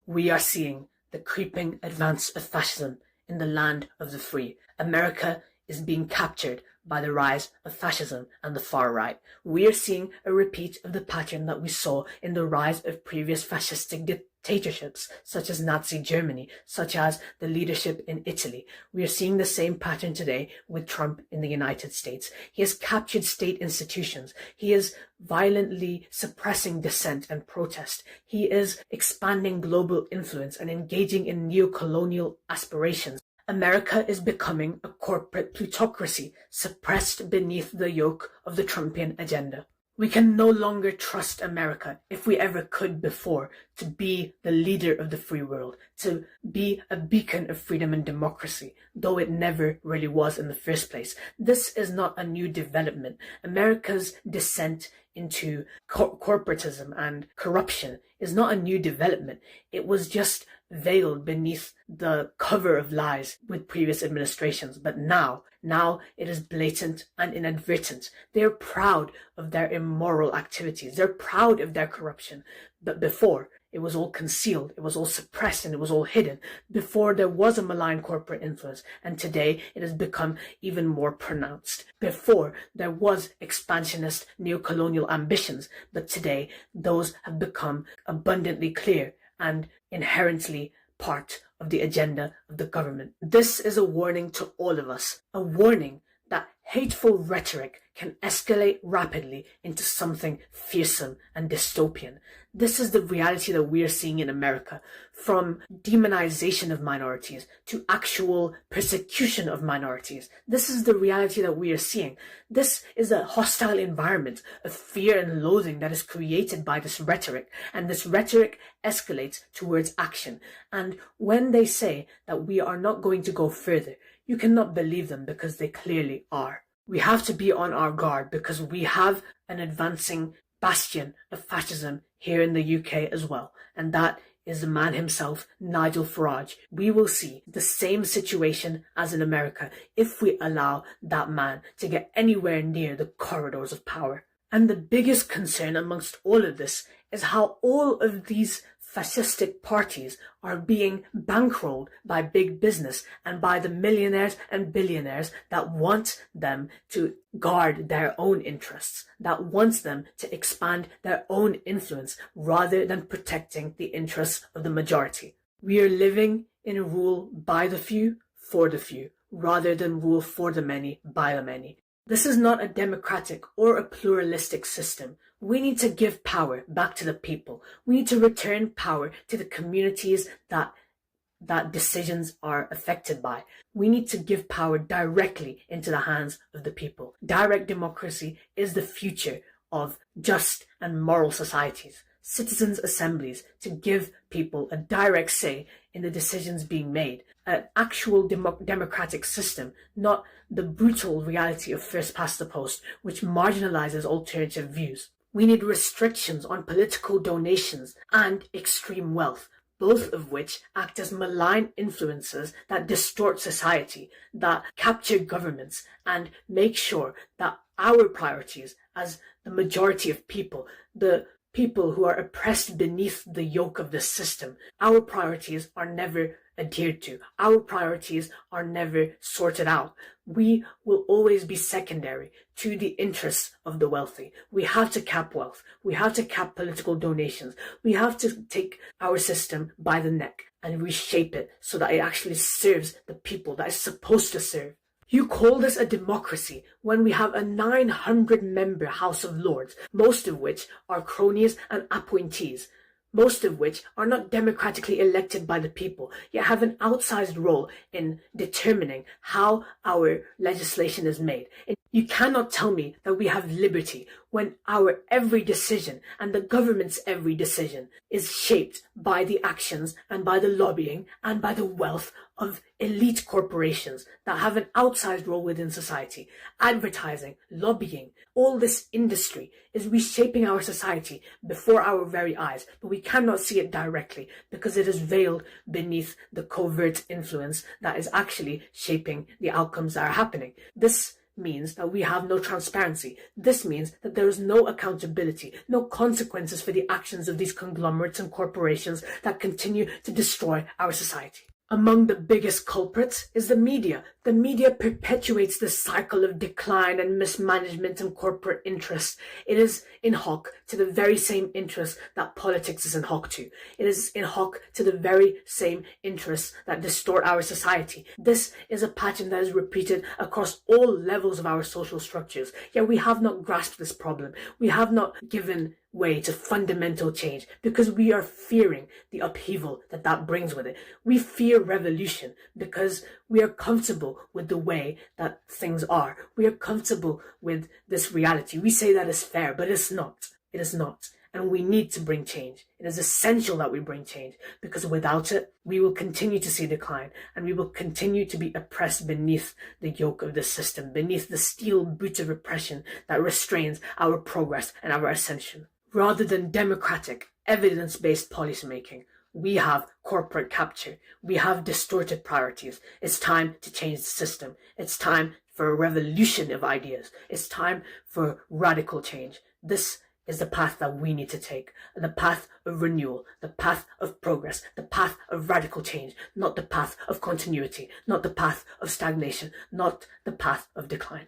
We are seeing the creeping advance of fascism in the land of the free. America is being captured by the rise of fascism and the far right. We are seeing a repeat of the pattern that we saw in the rise of previous fascistic dictatorships, such as Nazi Germany, such as the leadership in Italy. We are seeing the same pattern today with Trump in the United States. He has captured state institutions. He is violently suppressing dissent and protest. He is expanding global influence and engaging in neo-colonial aspirations. America is becoming a corporate plutocracy, suppressed beneath the yoke of the Trumpian agenda. We can no longer trust America, if we ever could before, to be the leader of the free world, to be a beacon of freedom and democracy, though it never really was in the first place. This is not a new development. America's descent into corporatism and corruption is not a new development. It was just veiled beneath the cover of lies with previous administrations. But now it is blatant and inadvertent. They're proud of their immoral activities. They're proud of their corruption. But before, it was all concealed, it was all suppressed, and it was all hidden. Before, there was a malign corporate influence, and today it has become even more pronounced. Before, there was expansionist neo-colonial ambitions, but today those have become abundantly clear and inherently part of the agenda of the government. This is a warning to all of us, a warning that hateful rhetoric can escalate rapidly into something fearsome and dystopian. This is the reality that we are seeing in America, from demonization of minorities to actual persecution of minorities. This is the reality that we are seeing. This is a hostile environment of fear and loathing that is created by this rhetoric, and this rhetoric escalates towards action. And when they say that we are not going to go further, you cannot believe them, because they clearly are. We have to be on our guard, because we have an advancing bastion of fascism here in the UK as well, and that is the man himself, Nigel Farage. We will see the same situation as in America if we allow that man to get anywhere near the corridors of power. And the biggest concern amongst all of this is how all of these fascistic parties are being bankrolled by big business and by the millionaires and billionaires that want them to guard their own interests, that wants them to expand their own influence rather than protecting the interests of the majority. We are living in a rule by the few, for the few, rather than rule for the many, by the many. This is not a democratic or a pluralistic system. We need to give power back to the people. We need to return power to the communities that decisions are affected by. We need to give power directly into the hands of the people. Direct democracy is the future of just and moral societies. Citizens' assemblies to give people a direct say in the decisions being made. An actual democratic system, not the brutal reality of first past the post, which marginalizes alternative views. We need restrictions on political donations and extreme wealth, both of which act as malign influences that distort society, that capture governments, and make sure that our priorities as the majority of people, the people who are oppressed beneath the yoke of the system, our priorities are never adhered to. Our priorities are never sorted out. We will always be secondary to the interests of the wealthy. We have to cap wealth. We have to cap political donations. We have to take our system by the neck and reshape it so that it actually serves the people that it's supposed to serve. You call this a democracy when we have a 900-member House of Lords, most of which are cronies and appointees, most of which are not democratically elected by the people, yet have an outsized role in determining how our legislation is made. And you cannot tell me that we have liberty when our every decision and the government's every decision is shaped by the actions and by the lobbying and by the wealth of elite corporations that have an outsized role within society. Advertising, lobbying, all this industry is reshaping our society before our very eyes, but we cannot see it directly because it is veiled beneath the covert influence that is actually shaping the outcomes that are happening. This means that we have no transparency. This means that there is no accountability, no consequences for the actions of these conglomerates and corporations that continue to destroy our society. Among the biggest culprits is the media. The media perpetuates this cycle of decline and mismanagement and corporate interests. It is in hoc to the very same interests that politics is in hoc to. It is in hoc to the very same interests that distort our society. This is a pattern that is repeated across all levels of our social structures. Yet we have not grasped this problem. We have not given way to fundamental change because we are fearing the upheaval that brings with it. We fear revolution because we are comfortable with the way that things are. We are comfortable with this reality. We say that is fair, but it's not. It is not. And we need to bring change. It is essential that we bring change because without it, we will continue to see decline and we will continue to be oppressed beneath the yoke of the system, beneath the steel boot of oppression that restrains our progress and our ascension. Rather than democratic, evidence-based policymaking, we have corporate capture. We have distorted priorities. It's time to change the system. It's time for a revolution of ideas. It's time for radical change. This is the path that we need to take. The path of renewal, the path of progress, the path of radical change, not the path of continuity, not the path of stagnation, not the path of decline.